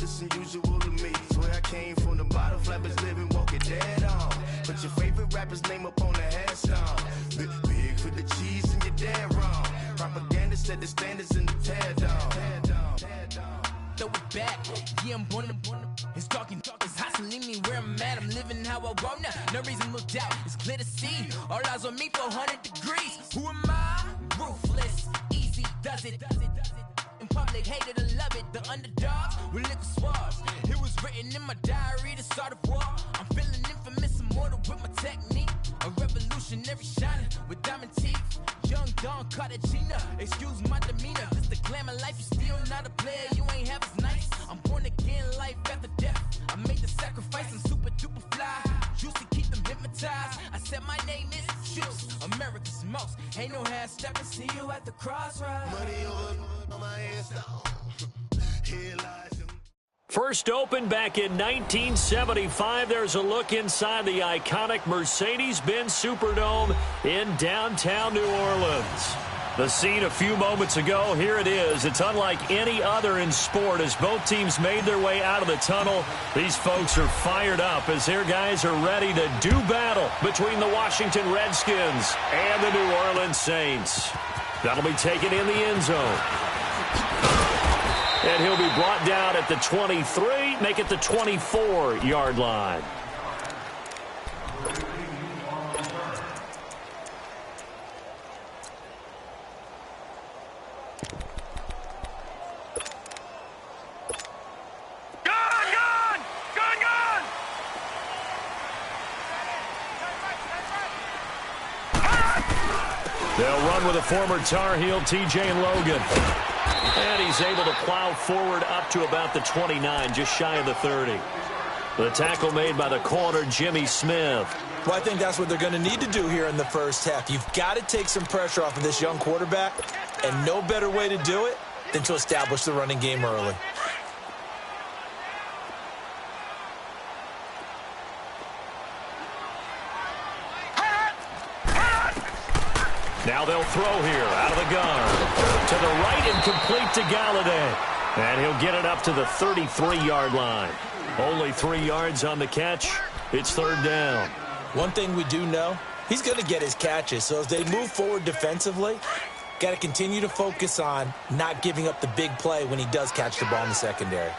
This unusual to me. Swear I came from the bottom, flappers living, walking dead on. Put your favorite rapper's name up on the headstone. Big for the cheese and you're dead wrong. Propaganda set the standards in the tear down. Throw it back, yeah, I'm born to. It's talking, it's hustling me where I'm at. I'm living how I want now. No reason to look out, it's clear to see. All eyes on me for 100 degrees. Who am I? Ruthless, easy does it. In public, hated to love it. The underdogs with liquor swabs. It was written in my diary to start a war. I'm feeling infamous, immortal with my technique. A revolutionary shining with diamond teeth. Young Don Cartagena, excuse my demeanor. This the glamour life, you still not a player. You ain't half as nice. I'm born again, life after death. I made the sacrifice, I'm super duper fly. Used to keep them hypnotized. I said my name is Juice, America's most. Ain't no half stepping. See you at the crossroads. Money over on my headstone. Here lies him. First opened back in 1975. There's a look inside the iconic Mercedes-Benz Superdome in downtown New Orleans. The scene a few moments ago, here it is. It's unlike any other in sport as both teams made their way out of the tunnel. These folks are fired up as their guys are ready to do battle between the Washington Redskins and the New Orleans Saints. That'll be taken in the end zone. And he'll be brought down at the 23, make it the 24-yard line. They'll run with a former Tar Heel, T.J. Logan. And he's able to plow forward up to about the 29, just shy of the 30. The tackle made by the corner, Jimmy Smith. Well, I think that's what they're going to need to do here in the first half. You've got to take some pressure off of this young quarterback, and no better way to do it than to establish the running game early. Now they'll throw here out of the gun. To the right and complete to Galladay. And he'll get it up to the 33-yard line. Only 3 yards on the catch. It's third down. One thing we do know, he's going to get his catches. So as they move forward defensively, got to continue to focus on not giving up the big play when he does catch the ball in the secondary.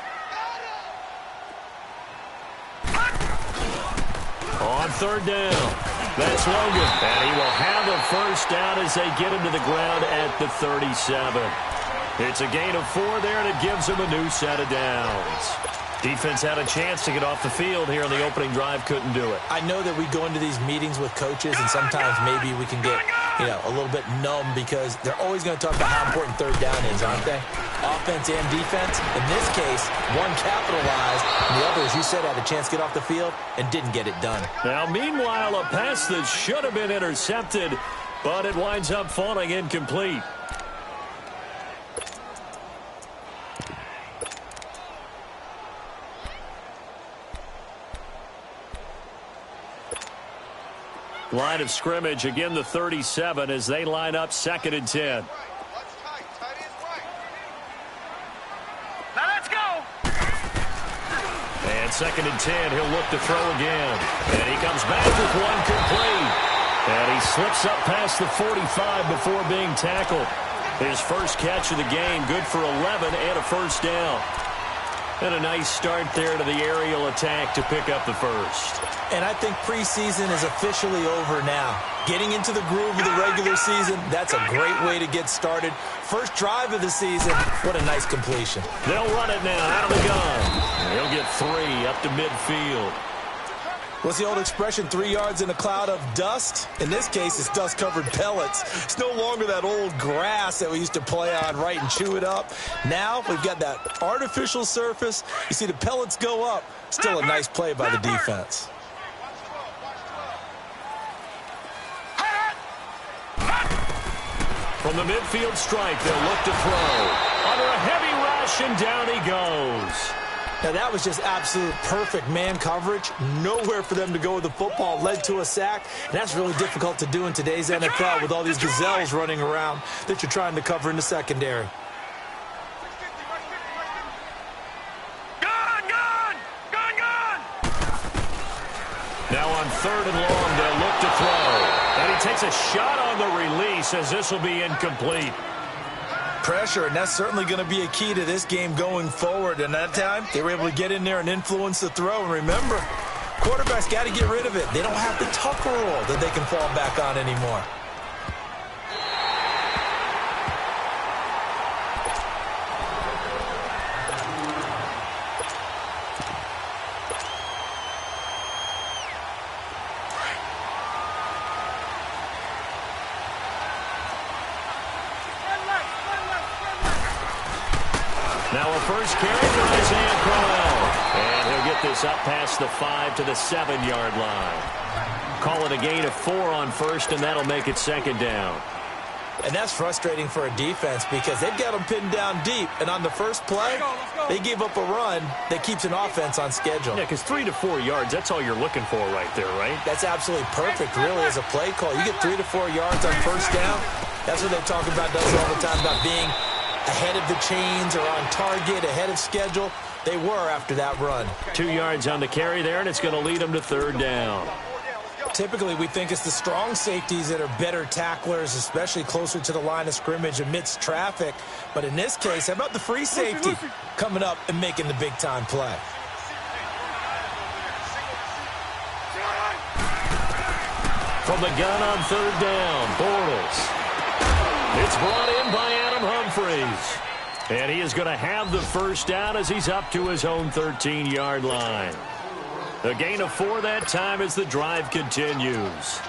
On third down. That's Logan. And he will have a first down as they get him to the ground at the 37. It's a gain of 4 there, and it gives them a new set of downs. Defense had a chance to get off the field here on the opening drive, couldn't do it. I know that we go into these meetings with coaches, and sometimes maybe we can get, a little bit numb because they're always going to talk about how important third down is, aren't they? Offense and defense. In this case, one capitalized, and the other, as you said, had a chance to get off the field and didn't get it done. Now, meanwhile, a pass that should have been intercepted, but it winds up falling incomplete. Line of scrimmage, again the 37 as they line up second and 10. Now let's go. And second and 10, he'll look to throw again. And he comes back with one complete. And he slips up past the 45 before being tackled. His first catch of the game, good for 11 and a first down. And a nice start there to the aerial attack to pick up the first. And I think preseason is officially over now. Getting into the groove of the regular season, that's a great way to get started. First drive of the season, what a nice completion. They'll run it now out of the gun. He'll get 3 up to midfield. What's the old expression, 3 yards in a cloud of dust? In this case, it's dust-covered pellets. It's no longer that old grass that we used to play on, right, and chew it up. Now we've got that artificial surface. You see the pellets go up. Still a nice play by the defense. From the midfield stripe, they'll look to throw. Under a heavy rush, and down he goes. Now, that was just absolute perfect man coverage. Nowhere for them to go with the football. Led to a sack. And that's really difficult to do in today's NFL with all these gazelles running around that you're trying to cover in the secondary. Now on 3rd and long, they'll look to throw. And he takes a shot on the release as this will be incomplete. Pressure, and that's certainly going to be a key to this game going forward. And that time, they were able to get in there and influence the throw. And remember, quarterbacks got to get rid of it. They don't have the tuck rule that they can fall back on anymore. Now a first carry for Isaiah Crowell. And he'll get this up past the 5 to the 7-yard line. Call it a gain of 4 on first, and that'll make it 2nd down. And that's frustrating for a defense because they've got them pinned down deep. And on the first play, they gave up a run that keeps an offense on schedule. Yeah, because 3 to 4 yards, that's all you're looking for right there, right? That's absolutely perfect, really, as a play call. You get 3 to 4 yards on first down. That's what they talk about, does it all the time, about being ahead of the chains or on target, ahead of schedule. They were after that run. 2 yards on the carry there, and it's going to lead them to 3rd down. Typically, we think it's the strong safeties that are better tacklers, especially closer to the line of scrimmage amidst traffic. But in this case, how about the free safety coming up and making the big-time play? From the gun on 3rd down, Bortles. It's brought in by Adam Humphries. And he is going to have the first down as he's up to his own 13-yard line. A gain of 4 that time as the drive continues.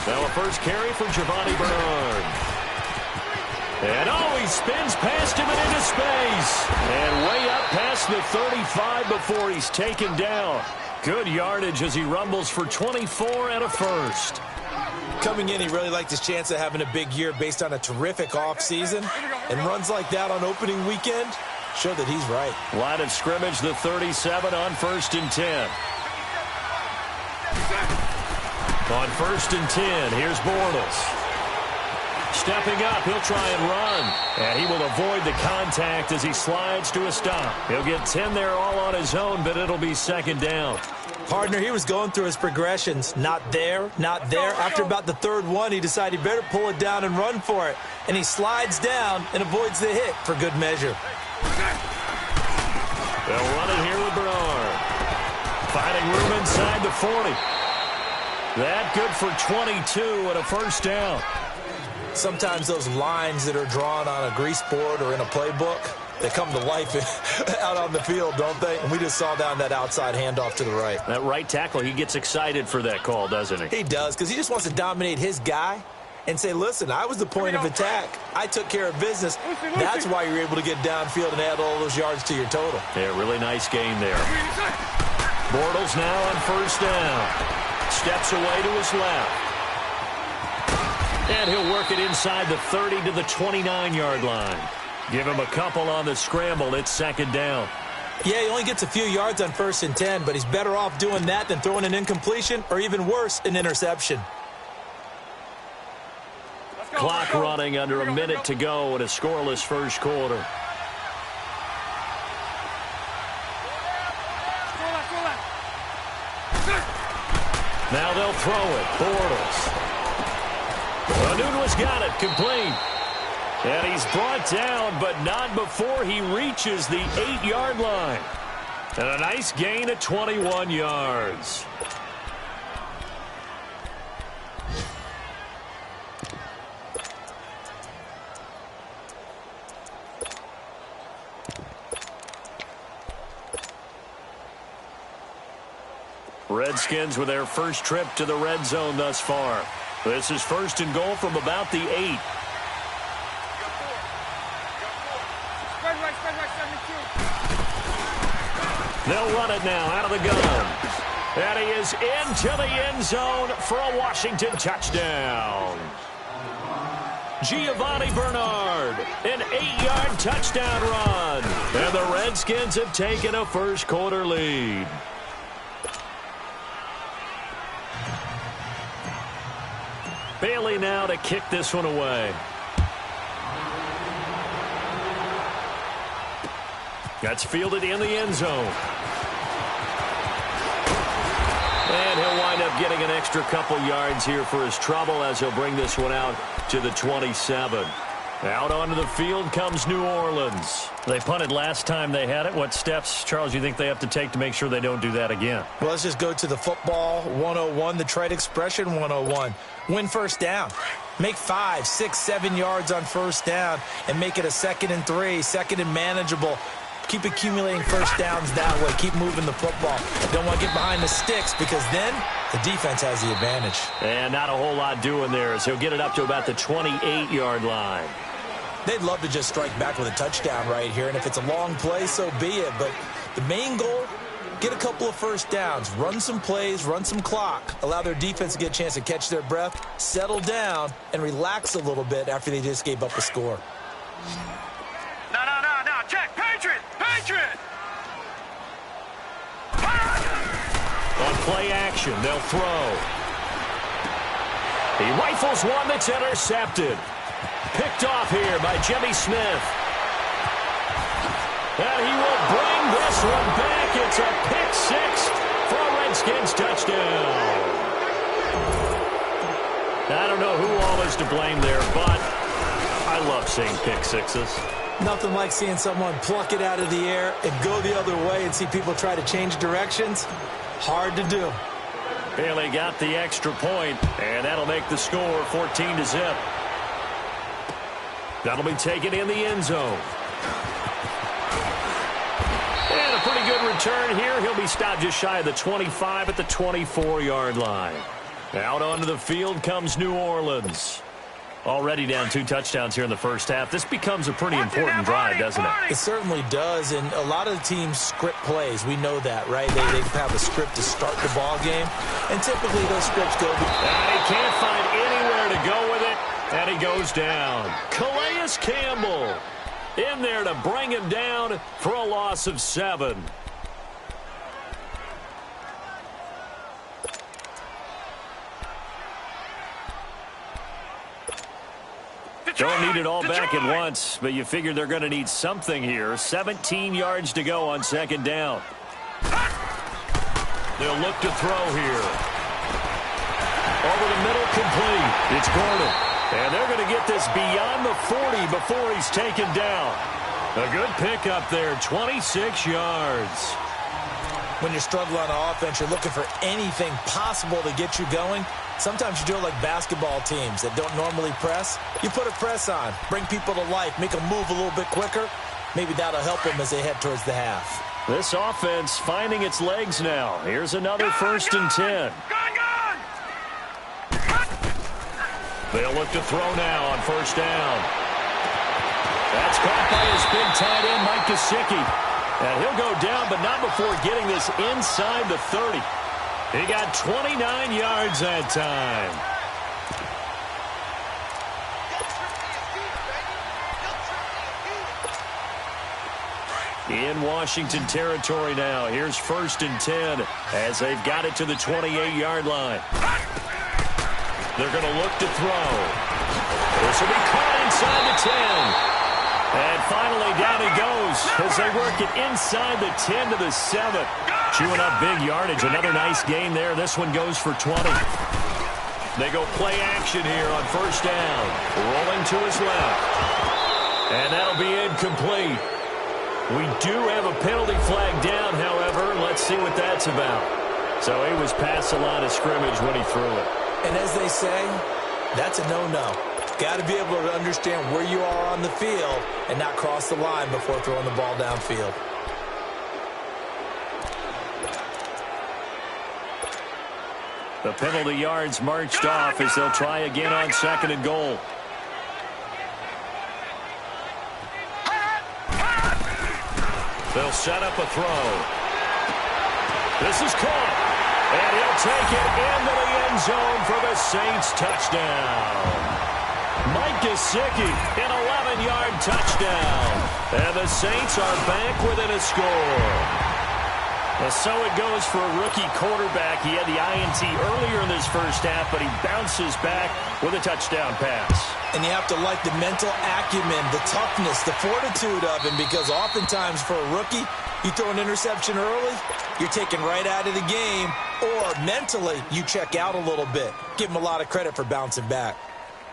Now a first carry for Giovanni Bernard. And he spins past him and into space. And way up past the 35 before he's taken down. Good yardage as he rumbles for 24 and a first. Coming in, he really liked his chance of having a big year based on a terrific offseason. And runs like that on opening weekend show that he's right. Line of scrimmage, the 37 on 1st and 10. On 1st and 10, here's Bortles. Stepping up, he'll try and run. And he will avoid the contact as he slides to a stop. He'll get 10 there all on his own, but it'll be 2nd down. Partner, he was going through his progressions. Not there, not there. After about the 3rd one, he decided he better pull it down and run for it. And he slides down and avoids the hit for good measure. They'll run it here with Bernard. Finding room inside the 40. That good for 22 and a first down. Sometimes those lines that are drawn on a grease board or in a playbook, they come to life out on the field, don't they? And we just saw down that outside handoff to the right. That right tackle, he gets excited for that call, doesn't he? He does, because he just wants to dominate his guy and say, listen, I was the point of attack. I took care of business. That's why you're able to get downfield and add all those yards to your total. Yeah, really nice game there. Bortles now on 1st down. Steps away to his left. And he'll work it inside the 30 to the 29-yard line. Give him a couple on the scramble. It's 2nd down. Yeah, he only gets a few yards on 1st and 10, but he's better off doing that than throwing an incompletion or even worse, an interception. Clock running under a minute to go in a scoreless first quarter. Now they'll throw it. Bortles. Anunua's got it. Complete. And he's brought down, but not before he reaches the 8-yard line. And a nice gain of 21 yards. Redskins with their first trip to the red zone thus far. This is 1st and goal from about the 8. They'll run it now out of the gun. And he is into the end zone for a Washington touchdown. Giovanni Bernard, an 8-yard touchdown run. And the Redskins have taken a first-quarter lead. Bailey now to kick this one away. That's fielded in the end zone. And he'll wind up getting an extra couple yards here for his trouble as he'll bring this one out to the 27. Out onto the field comes New Orleans. They punted last time they had it. What steps, Charles, you think they have to take to make sure they don't do that again? Well, let's just go to the football 101, the trade expression 101. Win first down. Make 5, 6, 7 yards on first down and make it a 2nd and 3, 2nd and manageable. Keep accumulating first downs that way. Keep moving the football. Don't want to get behind the sticks because then the defense has the advantage. And not a whole lot doing there as he'll get it up to about the 28-yard line. They'd love to just strike back with a touchdown right here, and if it's a long play, so be it. But the main goal, get a couple of first downs, run some plays, run some clock, allow their defense to get a chance to catch their breath, settle down, and relax a little bit after they just gave up a score. No, check, Patriot! On play action, they'll throw. He rifles one that's intercepted. Picked off here by Jimmy Smith. And he will bring this one back. It's a pick six for a Redskins touchdown. I don't know who all is to blame there, but I love seeing pick sixes. Nothing like seeing someone pluck it out of the air and go the other way and see people try to change directions. Hard to do. Bailey got the extra point, and that'll make the score 14-0. That'll be taken in the end zone. And a pretty good return here. He'll be stopped just shy of the 25 at the 24-yard line. Out onto the field comes New Orleans. Already down 2 touchdowns here in the first half. This becomes a pretty important drive, doesn't it? It certainly does, and a lot of the teams script plays. We know that, right? They have a script to start the ball game, and typically those scripts go... And he can't find anywhere to go with it, and he goes down. Calais Campbell in there to bring him down for a loss of 7. Don't need it all back at once, but you figure they're going to need something here. 17 yards to go on second down. They'll look to throw here. Over the middle, complete. It's Gordon. And they're going to get this beyond the 40 before he's taken down. A good pickup there, 26 yards. When you're struggling on offense, you're looking for anything possible to get you going. Sometimes you do it like basketball teams that don't normally press. You put a press on, bring people to life, make them move a little bit quicker. Maybe that'll help them as they head towards the half. This offense finding its legs now. Here's another first and 10. They'll look to throw now on first down. That's caught by his big tight end, Mike Gesicki. And he'll go down, but not before getting this inside the 30. He got 29 yards that time. In Washington territory now. Here's first and 10 as they've got it to the 28-yard line. They're going to look to throw. This will be caught inside the 10. And finally down he goes as they work it inside the 10 to the 7. Chewing up big yardage. Another nice gain there. This one goes for 20. They go play action here on first down. Rolling to his left. And that'll be incomplete. We do have a penalty flag down, however. Let's see what that's about. So he was past the line of scrimmage when he threw it. And as they say, that's a no-no. Got to be able to understand where you are on the field and not cross the line before throwing the ball downfield. The penalty yards marched off as they'll try again on second and goal. They'll set up a throw. This is caught. And he'll take it into the end zone for the Saints touchdown. Mike Gesicki, an 11-yard touchdown. And the Saints are back within a score. So it goes for a rookie quarterback. He had the INT earlier in this first half, but he bounces back with a touchdown pass. And you have to like the mental acumen, the toughness, the fortitude of him, because oftentimes for a rookie, you throw an interception early, you're taken right out of the game, or mentally you check out a little bit. Give him a lot of credit for bouncing back.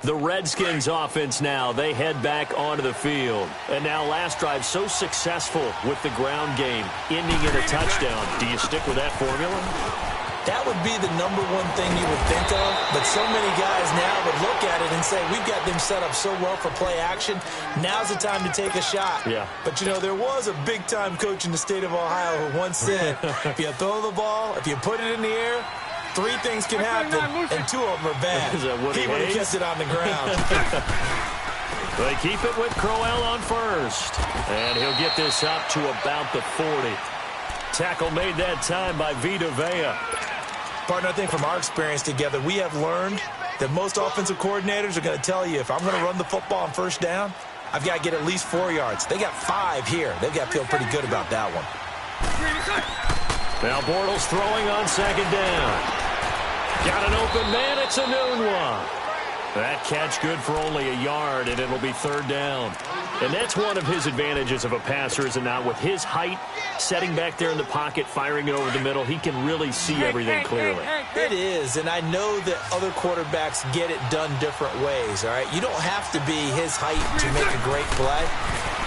The Redskins offense now, they head back onto the field. And now last drive so successful with the ground game, ending in a touchdown. Do you stick with that formula? That would be the number one thing you would think of, but so many guys now would look at it and say, we've got them set up so well for play action, now's the time to take a shot. Yeah. But, you know, there was a big-time coach in the state of Ohio who once said, if you throw the ball, if you put it in the air, 3 things can happen, and 2 of them are bad. Is that Woody He would have Hayes? kept it on the ground. They keep it with Crowell on first. And he'll get this up to about the 40. Tackle made that time by Vita Vea. Partner, I think from our experience together, we have learned that most offensive coordinators are going to tell you, if I'm going to run the football on first down, I've got to get at least 4 yards. They got 5 here. They've got to feel pretty good about that one. Now Bortles throwing on second down. Got an open man. It's a noon one. That catch good for only a yard, and it'll be third down. And that's one of his advantages of a passer, is it not? With his height, setting back there in the pocket, firing it over the middle, he can really see everything clearly. It is, and I know that other quarterbacks get it done different ways, all right? You don't have to be his height to make a great play.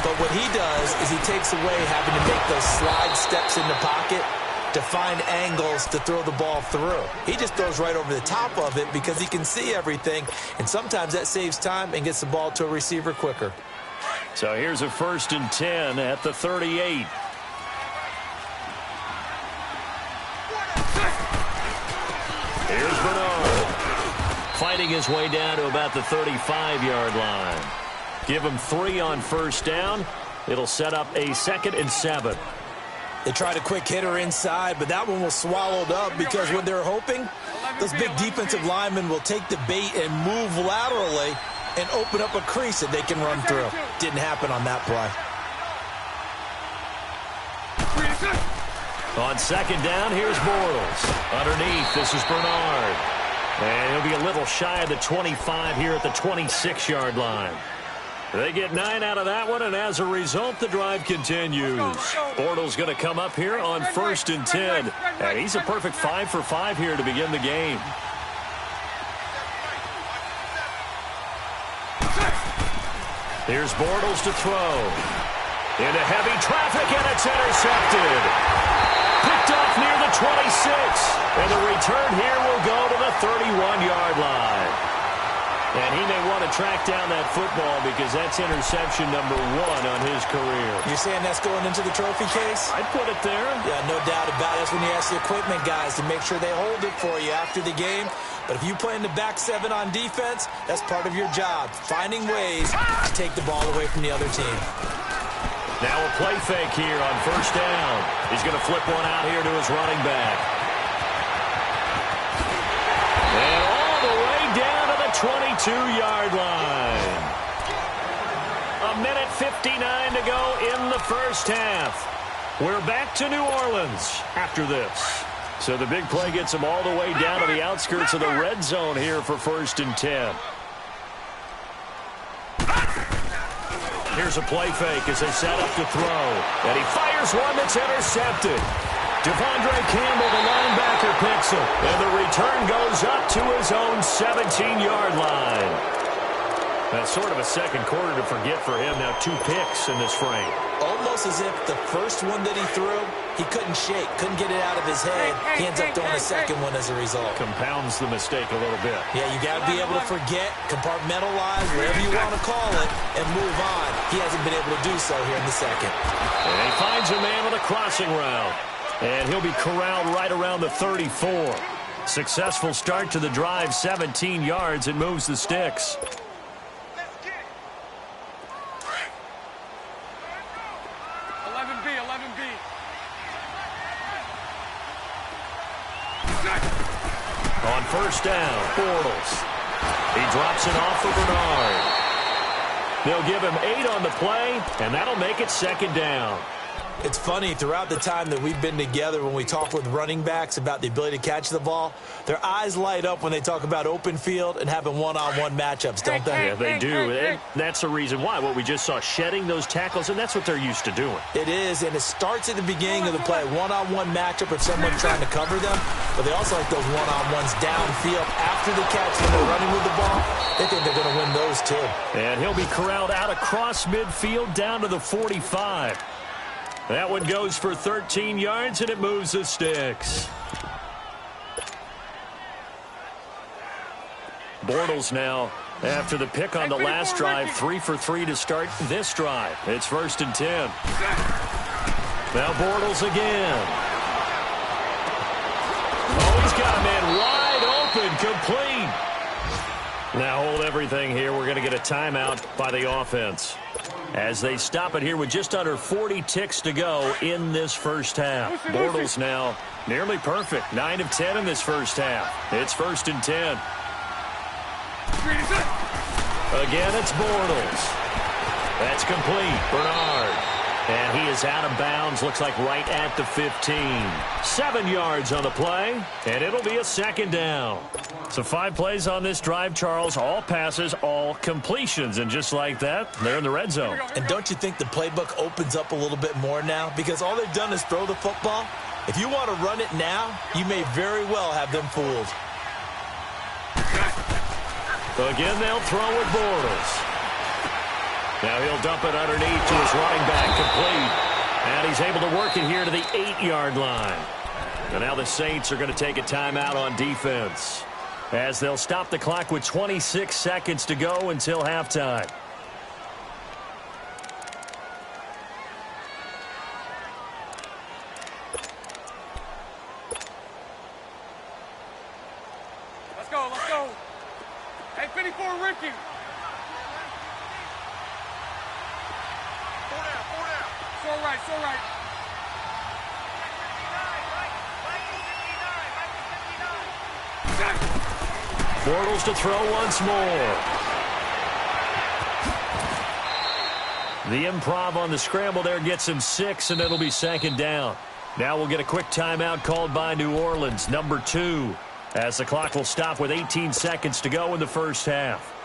But what he does is he takes away having to make those slide steps in the pocket to find angles to throw the ball through. He just throws right over the top of it because he can see everything, and sometimes that saves time and gets the ball to a receiver quicker. So here's a 1st and 10 at the 38. Here's Bernard, fighting his way down to about the 35-yard line. Give him 3 on first down. It'll set up a 2nd and 7. They tried a quick hitter inside, but that one was swallowed up because what they're hoping, those big defensive linemen will take the bait and move laterally and open up a crease that they can run through. Didn't happen on that play. On second down, here's Bortles. Underneath, this is Bernard. And he'll be a little shy of the 25 here at the 26-yard line. They get 9 out of that one, and as a result, the drive continues. Bortles going to come up here on 1st and 10. And he's a perfect 5 for 5 here to begin the game. Here's Bortles to throw. Into heavy traffic, and it's intercepted. Picked off near the 26. And the return here will go to the 31-yard line. And he may want to track down that football because that's interception number 1 on his career. You're saying that's going into the trophy case? I'd put it there. Yeah, no doubt about it. That's when you ask the equipment guys to make sure they hold it for you after the game. But if you play in the back 7 on defense, that's part of your job, finding ways to take the ball away from the other team. Now a play fake here on first down. He's going to flip one out here to his running back. And all the way down to the 22-yard line. 1:59 to go in the first half. We're back to New Orleans after this. So the big play gets them all the way down to the outskirts of the red zone here for 1st and 10. Here's a play fake as they set up to throw. And he fires one that's intercepted. Devondre Campbell, the linebacker, picks it. And the return goes up to his own 17-yard line. That's sort of a second quarter to forget for him. Now 2 picks in this frame. Almost as if the first one that he threw, he couldn't shake, couldn't get it out of his head. He ends up throwing a second one as a result. Compounds the mistake a little bit. Yeah, you got to be able to forget, compartmentalize, whatever you want to call it, and move on. He hasn't been able to do so here in the second. And he finds a man with a crossing route. And he'll be corralled right around the 34. Successful start to the drive, 17 yards. It moves the sticks. On first down, Bortles. He drops it off for Bernard. They'll give him 8 on the play, and that'll make it second down. It's funny, throughout the time that we've been together, when we talk with running backs about the ability to catch the ball, their eyes light up when they talk about open field and having one-on-one matchups, don't they? Yeah, they do. And that's the reason why. What we just saw, shedding those tackles, and that's what they're used to doing. It is, and it starts at the beginning of the play. One-on-one matchup if someone's trying to cover them, but they also like those one-on-ones downfield after the catch when they're running with the ball. They think they're going to win those too. And he'll be corralled out across midfield down to the 45. That one goes for 13 yards, and it moves the sticks. Bortles now, after the pick on the last drive, 3 for 3 to start this drive. It's 1st and 10. Now Bortles again. Oh, he's got a man wide open, complete. Now hold everything here. We're going to get a timeout by the offense, as they stop it here with just under 40 ticks to go in this first half. Bortles now nearly perfect. 9 of 10 in this first half. It's 1st and 10. Again, it's Bortles. That's complete. Bernard. And he is out of bounds. Looks like right at the 15. 7 yards on the play, and it'll be a second down. So 5 plays on this drive, Charles. All passes, all completions. And just like that, they're in the red zone. And don't you think the playbook opens up a little bit more now? Because all they've done is throw the football. If you want to run it now, you may very well have them fooled. Again, they'll throw with Bortles. Now he'll dump it underneath to his running back, complete. And he's able to work it here to the 8-yard line. And now the Saints are going to take a timeout on defense, as they'll stop the clock with 26 seconds to go until halftime. Let's go, let's go. Hey, 54, Ricky. 4 down. So right. Bortles to throw once more. The improv on the scramble there gets him 6, and it'll be second down. Now we'll get a quick timeout called by New Orleans, number 2, as the clock will stop with 18 seconds to go in the first half.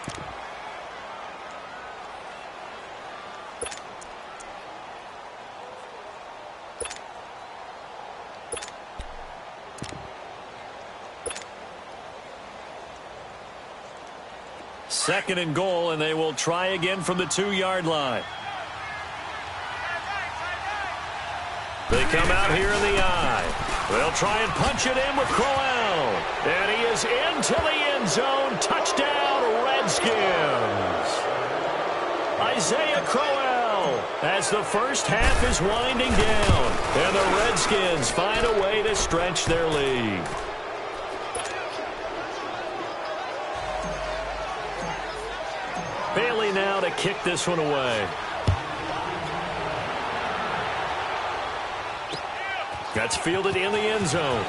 Second and goal, and they will try again from the 2-yard line. They come out here in the eye. They'll try and punch it in with Crowell. And he is into the end zone. Touchdown, Redskins. Isaiah Crowell, as the first half is winding down. And the Redskins find a way to stretch their lead. Bailey now to kick this one away. That's fielded in the end zone.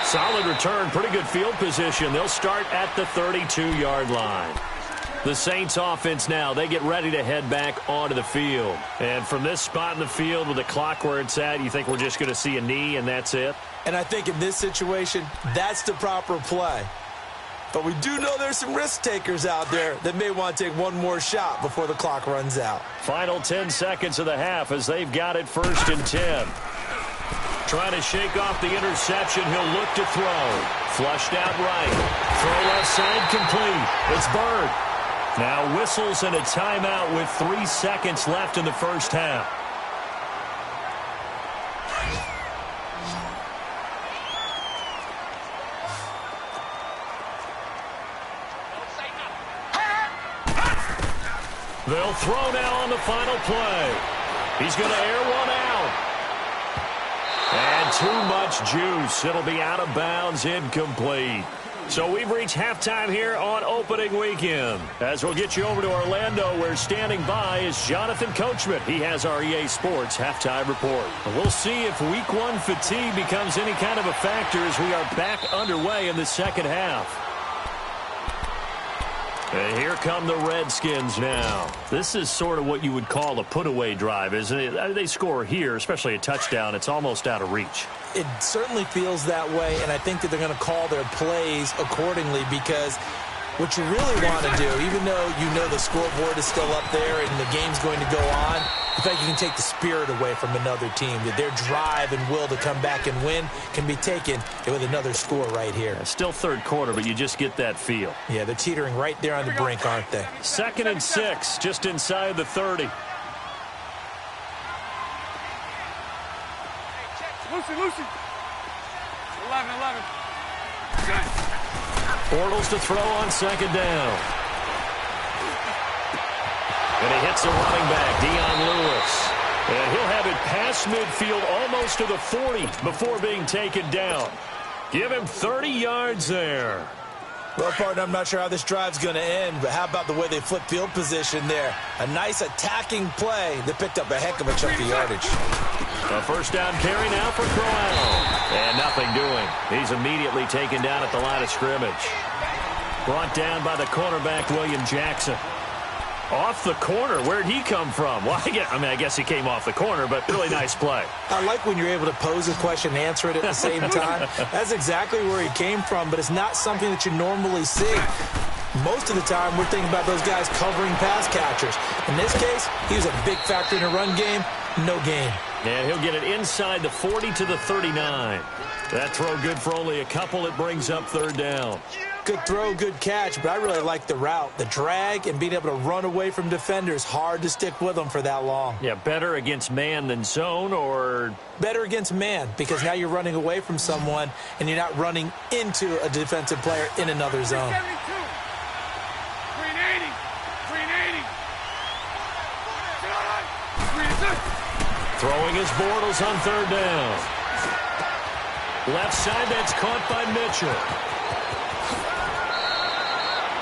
Solid return, pretty good field position. They'll start at the 32-yard line. The Saints offense now, they get ready to head back onto the field. And from this spot in the field with the clock where it's at, you think we're just going to see a knee and that's it? And I think in this situation, that's the proper play. But we do know there's some risk takers out there that may want to take one more shot before the clock runs out. Final 10 seconds of the half as they've got it 1st and 10. Trying to shake off the interception. He'll look to throw. Flushed out right. Throw left side complete. It's Bird. Now whistles and a timeout with 3 seconds left in the first half. They'll throw now on the final play. He's going to air one out. And too much juice. It'll be out of bounds, incomplete. So we've reached halftime here on opening weekend. As we'll get you over to Orlando, where standing by is Jonathan Coachman. He has our EA Sports halftime report. We'll see if week one fatigue becomes any kind of a factor as we are back underway in the second half. And here come the Redskins now. This is sort of what you would call a put-away drive, isn't it? They score here, especially a touchdown. It's almost out of reach. It certainly feels that way, and I think that they're going to call their plays accordingly, because what you really want to do, even though you know the scoreboard is still up there and the game's going to go on, in fact, you can take the spirit away from another team. That their drive and will to come back and win can be taken with another score right here. Still third quarter, but you just get that feel. Yeah, they're teetering right there on the brink, aren't they? 2nd and 6, just inside the 30. Lucy. 11. Bortles to throw on 2nd down. And he hits the running back, Dion Lewis. And he'll have it past midfield almost to the 40 before being taken down. Give him 30 yards there. Well, partner, I'm not sure how this drive's going to end, but how about the way they flip field position there? A nice attacking play that picked up a heck of a chunk of yardage. A first down carry now for Crowell. And nothing doing. He's immediately taken down at the line of scrimmage. Brought down by the cornerback, William Jackson. Off the corner. Where'd he come from? Well, I guess he came off the corner, but really nice play. I like when you're able to pose a question and answer it at the same time. That's exactly where he came from, but it's not something that you normally see. Most of the time, we're thinking about those guys covering pass catchers. In this case, he was a big factor in the run game. No gain. And he'll get it inside the 40 to the 39. That throw good for only a couple. It brings up 3rd down. Good throw, good catch, but I really like the route. The drag and being able to run away from defenders. Hard to stick with them for that long. Yeah, better against man than zone, or? Better against man, because now you're running away from someone and you're not running into a defensive player in another zone. 380. Throwing his Bortles on 3rd down. Left side, that's caught by Mitchell.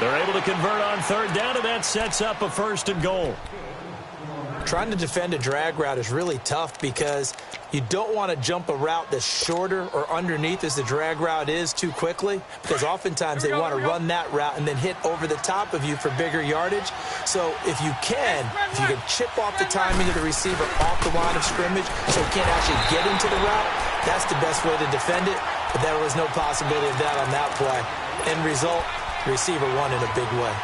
They're able to convert on 3rd down, and that sets up a 1st and goal. Trying to defend a drag route is really tough because you don't want to jump a route that's shorter or underneath as the drag route is too quickly, because oftentimes they want to run that route and then hit over the top of you for bigger yardage. So if you can chip off the timing of the receiver off the line of scrimmage so he can't actually get into the route, that's the best way to defend it. But there was no possibility of that on that play. End result, receiver won in a big way.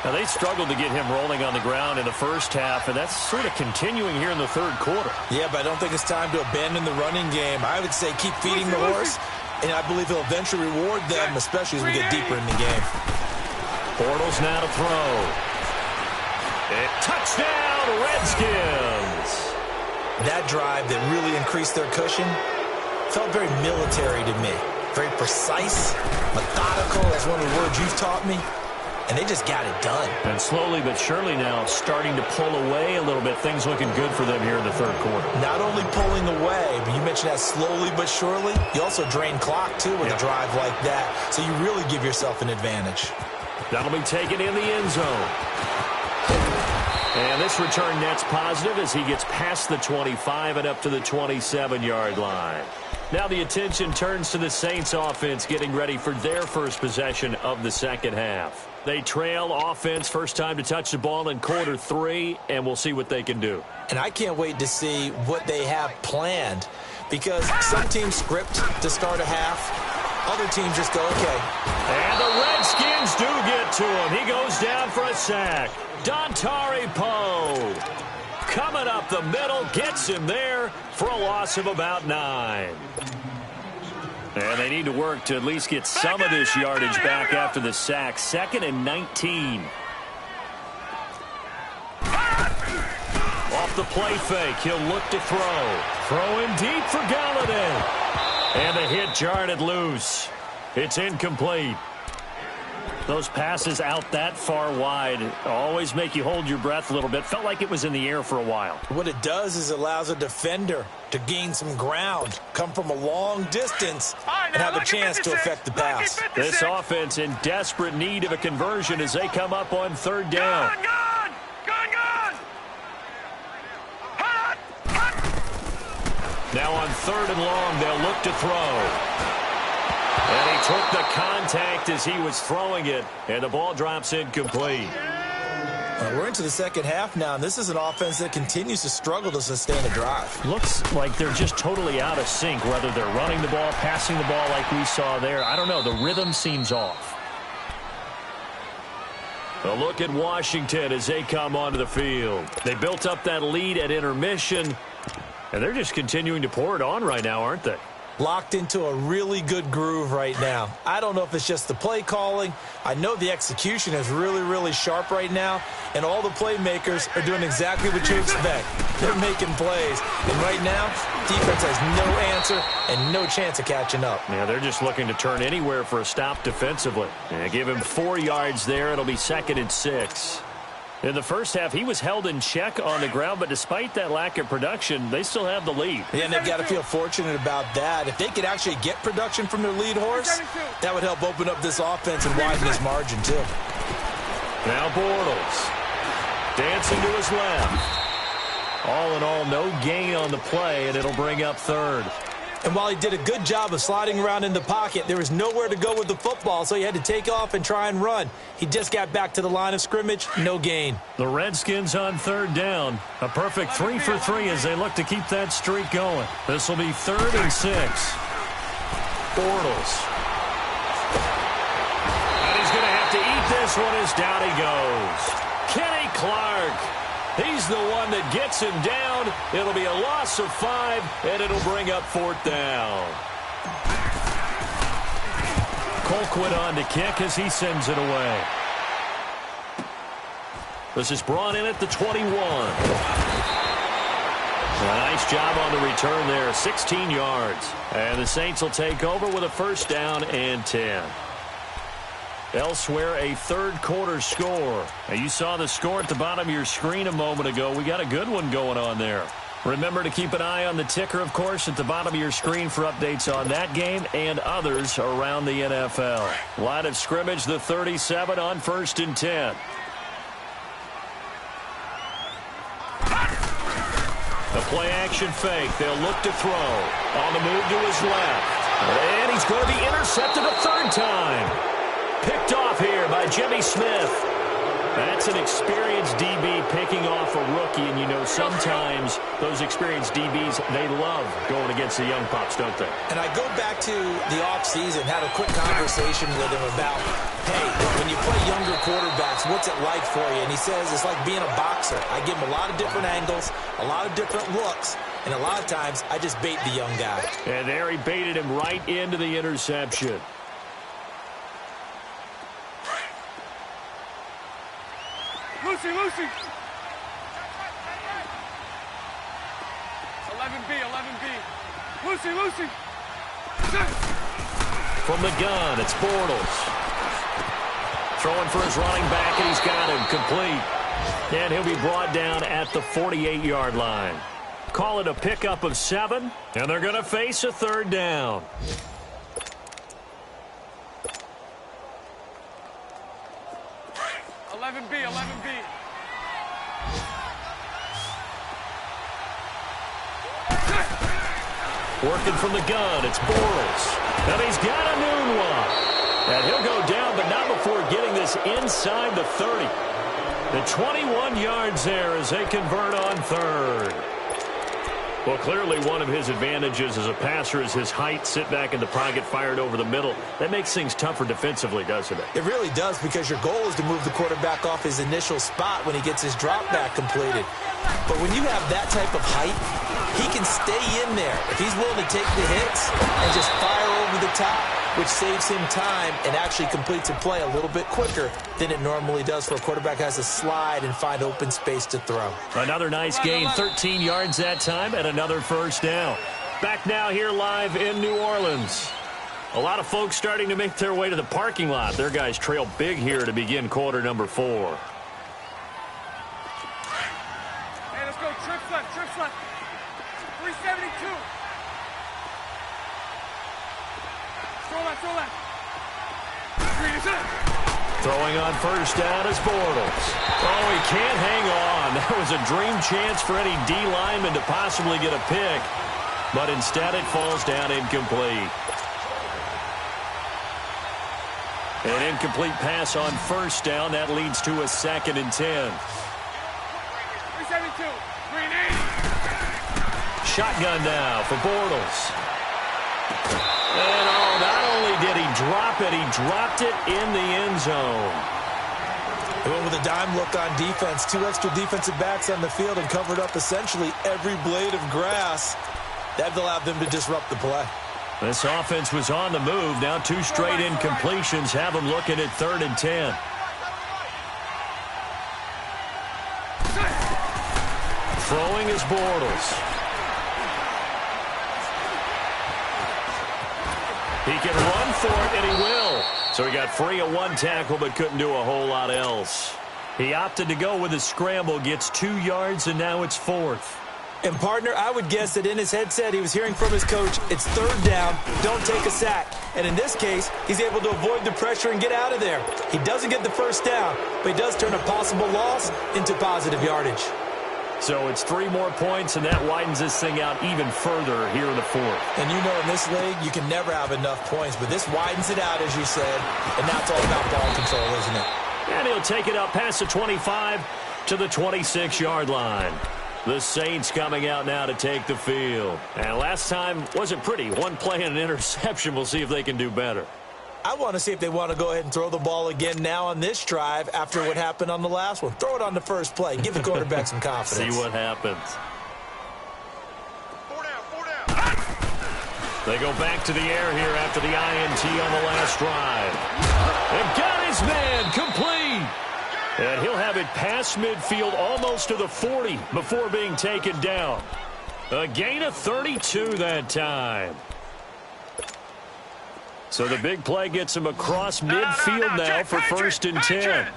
Now, they struggled to get him rolling on the ground in the first half, and that's sort of continuing here in the 3rd quarter. Yeah, but I don't think it's time to abandon the running game. I would say keep feeding the horse, and I believe he'll eventually reward them, especially as we get deeper in the game. Bortles now to throw. And touchdown, Redskins! That drive that really increased their cushion felt very military to me. Very precise, methodical, that's one of the words you've taught me. And they just got it done. And slowly but surely now starting to pull away a little bit. Things looking good for them here in the 3rd quarter. Not only pulling away, but you mentioned that slowly but surely. You also drain clock, too, with a drive like that. So you really give yourself an advantage. That'll be taken in the end zone. And this return net's positive as he gets past the 25 and up to the 27-yard line. Now the attention turns to the Saints offense getting ready for their first possession of the second half. They trail offense, first time to touch the ball in quarter 3, and we'll see what they can do. And I can't wait to see what they have planned, because some teams script to start a half. Other teams just go, okay. And the Redskins do get to him. He goes down for a sack. Dontari Poe coming up the middle, gets him there for a loss of about 9. And they need to work to at least get some of this yardage back after the sack. 2nd and 19. Off the play fake, he'll look to throw. Throw in deep for Galladay. And the hit jarred it loose. It's incomplete. Those passes out that far wide always make you hold your breath a little bit. Felt like it was in the air for a while. What it does is it allows a defender to gain some ground, come from a long distance, and have a chance to affect the pass. This offense in desperate need of a conversion as they come up on third down. Now on third and long, they'll look to throw. And he took the contact as he was throwing it, and the ball drops incomplete. We're into the second half now, and this is an offense that continues to struggle to sustain a drive. Looks like they're just totally out of sync, whether they're running the ball, passing the ball like we saw there. I don't know. The rhythm seems off. A look at Washington as they come onto the field. They built up that lead at intermission, and they're just continuing to pour it on right now, aren't they? Locked into a really good groove right now. I don't know if it's just the play calling. I know the execution is really, really sharp right now, and all the playmakers are doing exactly what you expect. They're making plays, and right now, defense has no answer and no chance of catching up. Yeah, they're just looking to turn anywhere for a stop defensively. Yeah, give him 4 yards there. It'll be 2nd and 6. In the first half, he was held in check on the ground, but despite that lack of production, they still have the lead. Yeah, and they've got to feel fortunate about that. If they could actually get production from their lead horse, that would help open up this offense and widen this margin, too. Now Bortles. Dancing to his left. All in all, no gain on the play, and it'll bring up third. And while he did a good job of sliding around in the pocket, there was nowhere to go with the football, so he had to take off and try and run. He just got back to the line of scrimmage, no gain. The Redskins on third down. A perfect 3 for 3 as they look to keep that streak going. This will be 3rd and 6. Bortles. And he's going to have to eat this one as down he goes. Kenny Clark. He's the one that gets him down. It'll be a loss of 5, and it'll bring up 4th down. Colquitt on to kick as he sends it away. This is brought in at the 21. A nice job on the return there, 16 yards. And the Saints will take over with a 1st down and 10. Elsewhere, a 3rd quarter score. Now, you saw the score at the bottom of your screen a moment ago. We got a good one going on there. Remember to keep an eye on the ticker, of course, at the bottom of your screen for updates on that game and others around the NFL. Line of scrimmage, the 37 on 1st and 10. The play action fake. They'll look to throw. On the move to his left. And he's going to be intercepted a 3rd time. Picked off here by Jimmy Smith. That's an experienced DB picking off a rookie, and you know sometimes those experienced DBs, they love going against the young pups, don't they? And I go back to the offseason, had a quick conversation with him about, hey, when you play younger quarterbacks, what's it like for you? And he says it's like being a boxer. I give him a lot of different angles, a lot of different looks, and a lot of times I just bait the young guy. And there he baited him right into the interception. Lucy. 11B. Lucy. From the gun, it's Bortles. Throwing for his running back, and he's got him complete. And he'll be brought down at the 48-yard line. Call it a pickup of 7, and they're going to face a 3rd down. Working from the gun, it's Bortles. And he's got a noon one. And he'll go down, but not before getting this inside the 30. The 21 yards there as they convert on 3rd. Well, clearly one of his advantages as a passer is his height. Sit back in the pocket, fired over the middle. That makes things tougher defensively, doesn't it? It really does, because your goal is to move the quarterback off his initial spot when he gets his drop back completed. But when you have that type of height, he can stay in there if he's willing to take the hits and just fire over the top, which saves him time and actually completes a play a little bit quicker than it normally does for a quarterback who has to slide and find open space to throw. Another nice gain, 13 yards that time, and another 1st down. Back now here live in New Orleans. A lot of folks starting to make their way to the parking lot. Their guys trail big here to begin quarter number 4. Hey, let's go. Trips left. 372. Throw left. Throwing on first down is Bortles. Oh, he can't hang on. That was a dream chance for any D lineman to possibly get a pick. But instead it falls down incomplete. An incomplete pass on first down. That leads to a 2nd and 10. 372. 380. Shotgun now for Bortles. And not only did he drop it, he dropped it in the end zone. They went with a dime look on defense. 2 extra defensive backs on the field and covered up essentially every blade of grass. That allowed them to disrupt the play. This offense was on the move. Now 2 straight incompletions have them looking at 3rd and 10. Throwing is Bortles. He can run for it, and he will. So he got free of 1 tackle, but couldn't do a whole lot else. He opted to go with a scramble, gets 2 yards, and now it's 4th. And, partner, I would guess that in his headset he was hearing from his coach, it's 3rd down, don't take a sack. And in this case, he's able to avoid the pressure and get out of there. He doesn't get the first down, but he does turn a possible loss into positive yardage. So it's 3 more points, and that widens this thing out even further here in the 4th. And you know in this league, you can never have enough points, but this widens it out, as you said, and now it's all about ball control, isn't it? And he'll take it up past the 25 to the 26-yard line. The Saints coming out now to take the field. And last time wasn't pretty. 1 play and an interception. We'll see if they can do better. I want to see if they want to go ahead and throw the ball again now on this drive after what happened on the last one. Throw it on the first play. Give the quarterback some confidence. See what happens. 4 down. They go back to the air here after the INT on the last drive. And got his man complete. And he'll have it past midfield almost to the 40 before being taken down. A gain of 32 that time. So the big play gets him across midfield now for 1st and 10.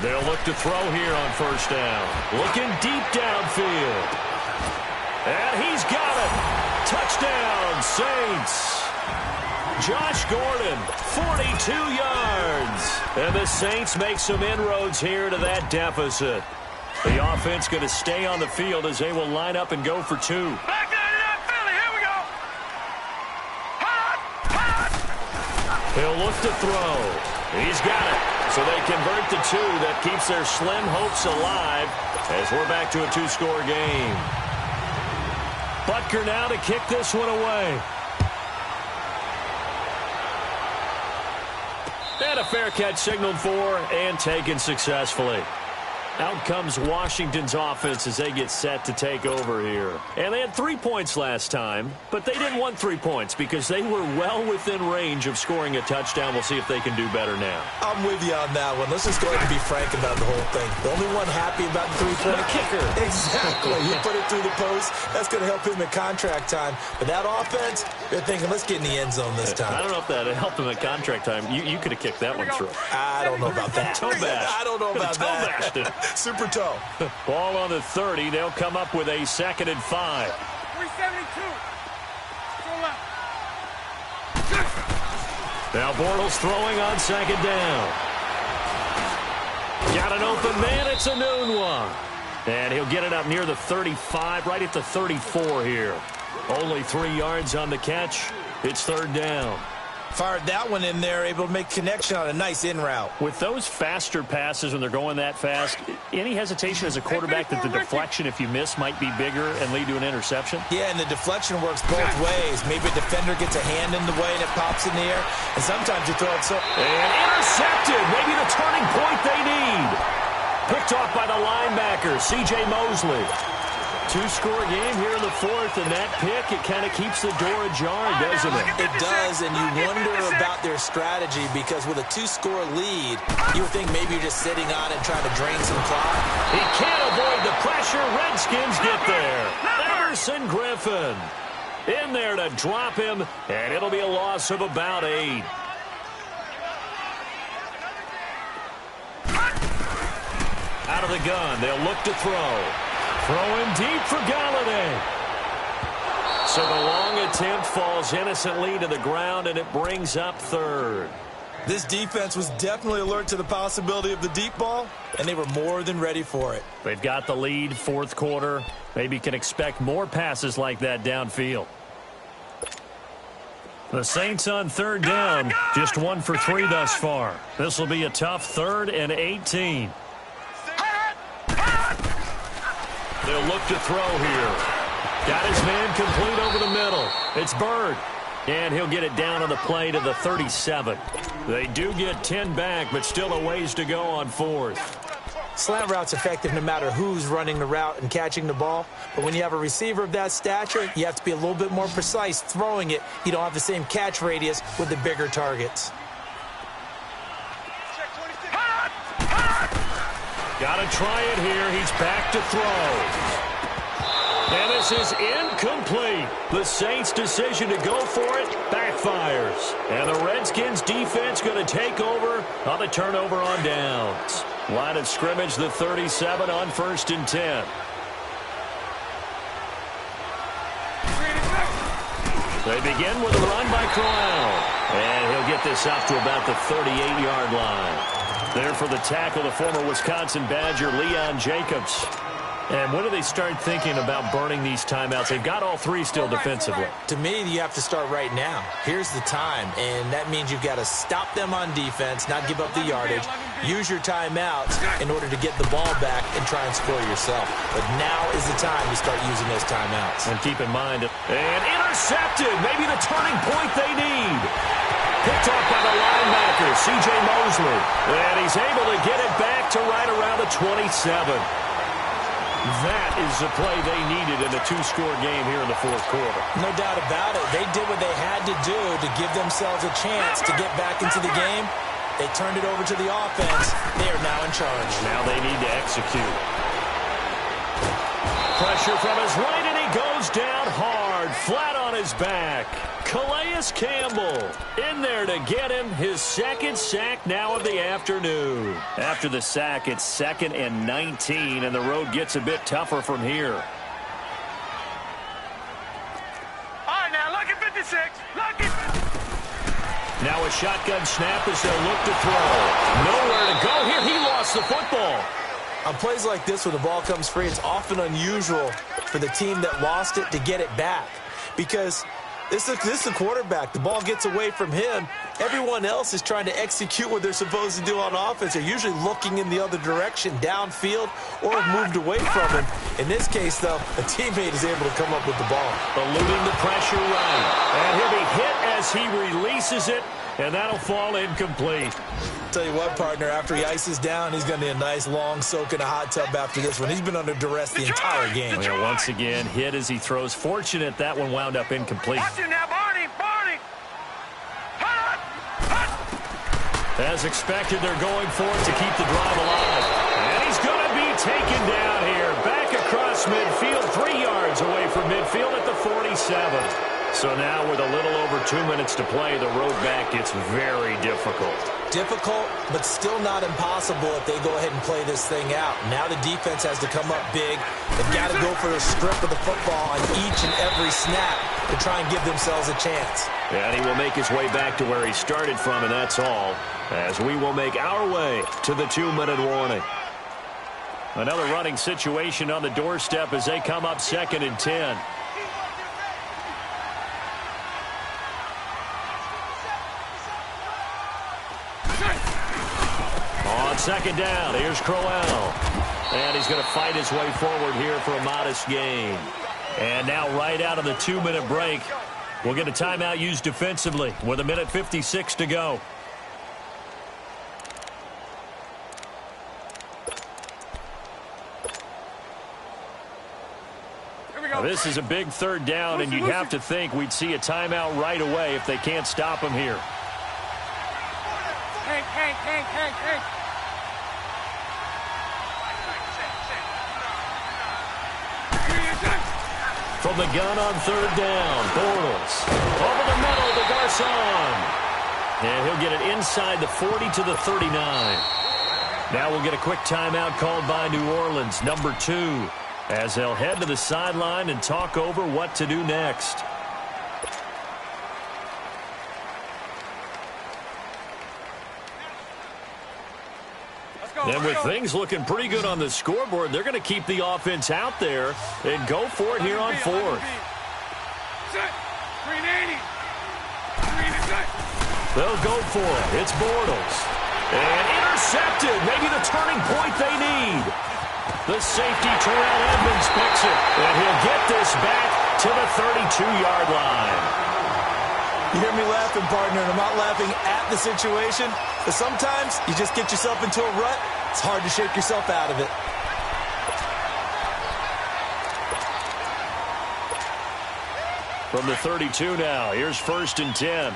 They'll look to throw here on 1st down. Looking deep downfield. And he's got it. Touchdown, Saints. Josh Gordon, 42 yards. And the Saints make some inroads here to that deficit. The offense going to stay on the field as they will line up and go for 2. Back to Philly. Here we go. He'll look to throw. He's got it. So they convert the 2. That keeps their slim hopes alive as we're back to a 2-score game. Butker now to kick this one away. And a fair catch signaled for and taken successfully. Out comes Washington's offense as they get set to take over here. And they had 3 points last time, but they didn't want 3 points because they were well within range of scoring a touchdown. We'll see if they can do better now. I'm with you on that one. Let's just go ahead and be frank about the whole thing. The only one happy about the 3-point kicker. Exactly. You put it through the post. That's going to help him at contract time. But that offense, they're thinking, let's get in the end zone this time. I don't know if that helped him at contract time. You could have kicked that one through. I don't know about that. Toe bash. I don't know about that. Super toe. Ball on the 30. They'll come up with a 2nd and 5. 372. Go left. Now Bortles throwing on 2nd down. Got an open man. It's a noon one. And he'll get it up near the 35, right at the 34 here. Only 3 yards on the catch. It's 3rd down. Fired that one in there, able to make connection on a nice in route. With those faster passes when they're going that fast, any hesitation as a quarterback that the deflection, if you miss, might be bigger and lead to an interception? Yeah, and the deflection works both ways. Maybe a defender gets a hand in the way and it pops in the air, and sometimes you throw it so... And intercepted! Maybe the turning point they need. Picked off by the linebacker, C.J. Mosley. 2-score game here in the 4th, and that pick, it kind of keeps the door ajar, doesn't it? It does, and you wonder about their strategy because with a 2-score lead, you would think maybe you're just sitting on it and trying to drain some clock. He can't avoid the pressure. Redskins get there. Emerson Griffin in there to drop him, and it'll be a loss of about 8. Out of the gun, they'll look to throw. Throwing deep for Galladay. So the long attempt falls innocently to the ground, and it brings up 3rd. This defense was definitely alert to the possibility of the deep ball, and they were more than ready for it. They've got the lead, 4th quarter. Maybe can expect more passes like that downfield. The Saints on 3rd down, just 1 for 3 thus far. This will be a tough 3rd and 18. They'll look to throw here. Got his man complete over the middle. It's Bird. And he'll get it down on the play to the 37. They do get 10 back, but still a ways to go on 4th. Slant route's effective no matter who's running the route and catching the ball. But when you have a receiver of that stature, you have to be a little bit more precise throwing it. You don't have the same catch radius with the bigger targets. Got to try it here. He's back to throw. And this is incomplete. The Saints' decision to go for it backfires. And the Redskins' defense going to take over on the turnover on downs. Line of scrimmage, the 37 on 1st and 10. They begin with a run by Crowell. And he'll get this up to about the 38-yard line. There for the tackle, the former Wisconsin Badger, Leon Jacobs. And when do they start thinking about burning these timeouts? They've got all 3 still defensively. To me, you have to start right now. Here's the time, and that means you've got to stop them on defense, not give up the yardage, use your timeouts in order to get the ball back and try and score yourself. But now is the time to start using those timeouts. And keep in mind, and intercepted, maybe the turning point they need. Picked off by the linebacker, C.J. Mosley. And he's able to get it back to right around the 27. That is the play they needed in a 2-score game here in the 4th quarter. No doubt about it. They did what they had to do to give themselves a chance to get back into the game. They turned it over to the offense. They are now in charge. Now they need to execute. Pressure from his right, and he goes down hard, flat on his back. Calais Campbell in there to get him his 2nd sack now of the afternoon. After the sack, it's 2nd and 19, and the road gets a bit tougher from here. All right, now look at 56. Look at. Now a shotgun snap as they'll look to throw. Nowhere to go here. He lost the football. On plays like this where the ball comes free, it's often unusual for the team that lost it to get it back because this is the quarterback. The ball gets away from him. Everyone else is trying to execute what they're supposed to do on offense. They're usually looking in the other direction, downfield, or have moved away from him. In this case, though, a teammate is able to come up with the ball. Eluding the pressure right. And he'll be hit as he releases it, and that'll fall incomplete. Tell you what, partner, after he ices down, he's going to need a nice long soak in a hot tub after this one. He's been under duress the entire game. Well, once again, hit as he throws. Fortunate that one wound up incomplete. Watch it now, Barney. Barney. As expected, they're going for it to keep the drive alive. And he's going to be taken down here. Back across midfield, 3 yards away from midfield at the 47. So now with a little over 2 minutes to play, the road back gets very difficult. Difficult, but still not impossible if they go ahead and play this thing out. Now the defense has to come up big. They've got to go for a strip of the football on each and every snap to try and give themselves a chance. And he will make his way back to where he started from, and that's all, as we will make our way to the 2-minute warning. Another running situation on the doorstep as they come up 2nd and 10. On 2nd down, here's Crowell. And he's going to fight his way forward here for a modest gain. And now right out of the 2-minute break, we'll get a timeout used defensively with 1:56 to go. Now, this is a big 3rd down, and you'd have to think we'd see a timeout right away if they can't stop him here. Hank. From the gun on third down, Bortles. Over the middle to Garcon. And he'll get it inside the 40 to the 39. Now we'll get a quick timeout called by New Orleans, number 2, as they'll head to the sideline and talk over what to do next. And with things looking pretty good on the scoreboard, they're going to keep the offense out there and go for it here on fourth. They'll go for it. It's Bortles. And intercepted. Maybe the turning point they need. The safety, Terrell Edmonds, picks it. And he'll get this back to the 32-yard line. You hear me laughing, partner, and I'm not laughing at the situation, but sometimes you just get yourself into a rut. It's hard to shake yourself out of it. From the 32 now, here's 1st and 10.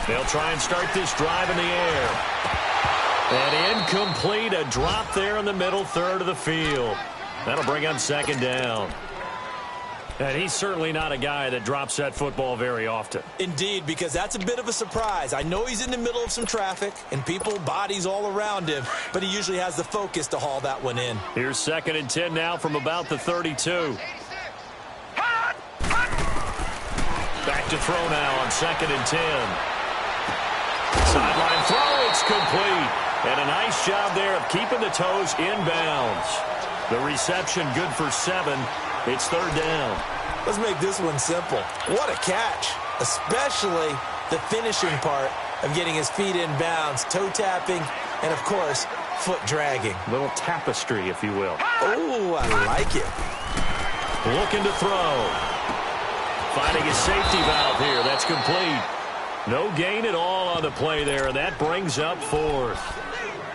They'll try and start this drive in the air. And incomplete, a drop there in the middle third of the field. That'll bring on 2nd down. And he's certainly not a guy that drops that football very often. Indeed, because that's a bit of a surprise. I know he's in the middle of some traffic and people, bodies all around him, but he usually has the focus to haul that one in. Here's 2nd and 10 now from about the 32. Back to throw now on 2nd and 10. Sideline throw, it's complete. And a nice job there of keeping the toes inbounds. The reception good for 7. It's 3rd down. Let's make this one simple. What a catch, especially the finishing part of getting his feet in bounds, toe tapping, and, of course, foot dragging. Little tapestry, if you will. Oh, I like it. Looking to throw. Finding his safety valve here. That's complete. No gain at all on the play there, and that brings up 4th.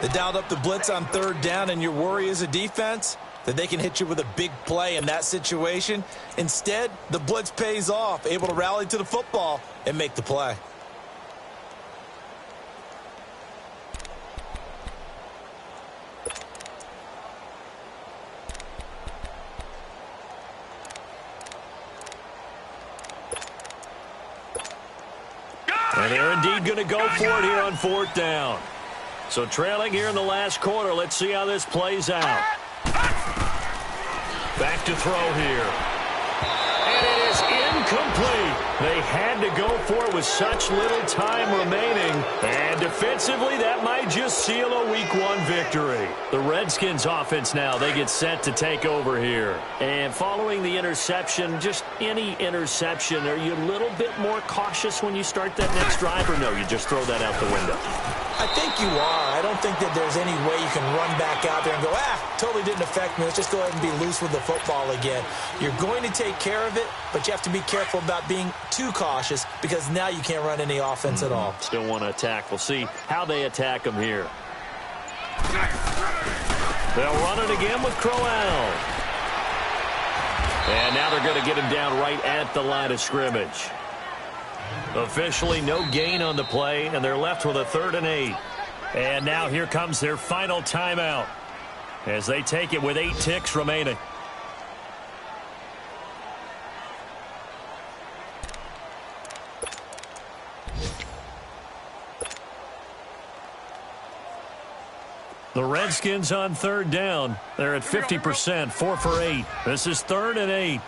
They dialed up the blitz on 3rd down, and your worry as a defense that they can hit you with a big play in that situation. Instead, the blitz pays off, able to rally to the football and make the play. And they're indeed going to go for it here on 4th down. So trailing here in the last quarter. Let's see how this plays out. Back to throw here. And it is incomplete. They had to go for it with such little time remaining. And defensively, that might just seal a Week 1 victory. The Redskins offense now, they get set to take over here. And following the interception, just any interception, are you a little bit more cautious when you start that next drive, or no, you just throw that out the window? I think you are. I don't think that there's any way you can run back out there and go, totally didn't affect me. Let's just go ahead and be loose with the football again. You're going to take care of it, but you have to be careful about being too cautious because now you can't run any offense at all. Still want to attack. We'll see how they attack him here. They'll run it again with Crowell. And now they're going to get him down right at the line of scrimmage. Officially no gain on the play, and they're left with a 3rd and 8. And now here comes their final timeout as they take it with 8 ticks remaining. The Redskins on 3rd down. They're at 50%, 4 for 8. This is 3rd and 8.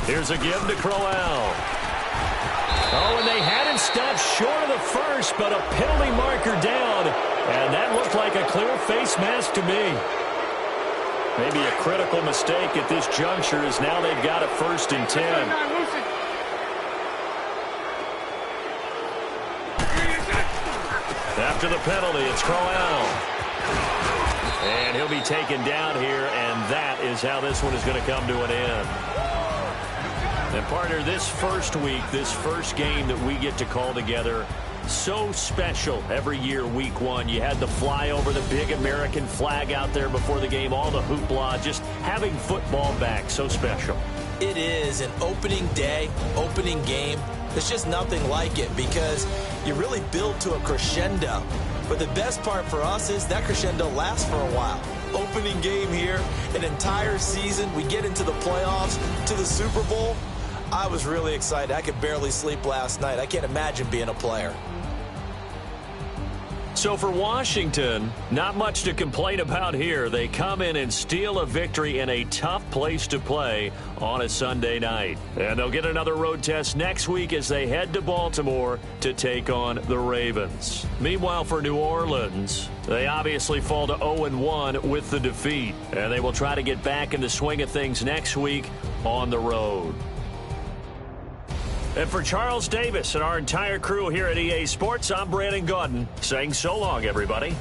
Here's a give to Crowell. Oh, and they had him stopped short of the first, but a penalty marker down. And that looked like a clear face mask to me. Maybe a critical mistake at this juncture as now they've got it 1st and 10. After the penalty, it's Crowell. And he'll be taken down here, and that is how this one is going to come to an end. And, partner, this first week, this first game that we get to call together, So special every year, week one. You had the flyover, the big American flag out there before the game, all the hoopla, just having football back, so special. It is an opening day, opening game. There's just nothing like it because you really build to a crescendo. But the best part for us is that crescendo lasts for a while. Opening game here, an entire season. We get into the playoffs, to the Super Bowl. I was really excited. I could barely sleep last night. I can't imagine being a player. So for Washington, not much to complain about here. They come in and steal a victory in a tough place to play on a Sunday night. And they'll get another road test next week as they head to Baltimore to take on the Ravens. Meanwhile, for New Orleans, they obviously fall to 0-1 with the defeat. And they will try to get back in the swing of things next week on the road. And for Charles Davis and our entire crew here at EA Sports, I'm Brandon Gaudin saying so long, everybody.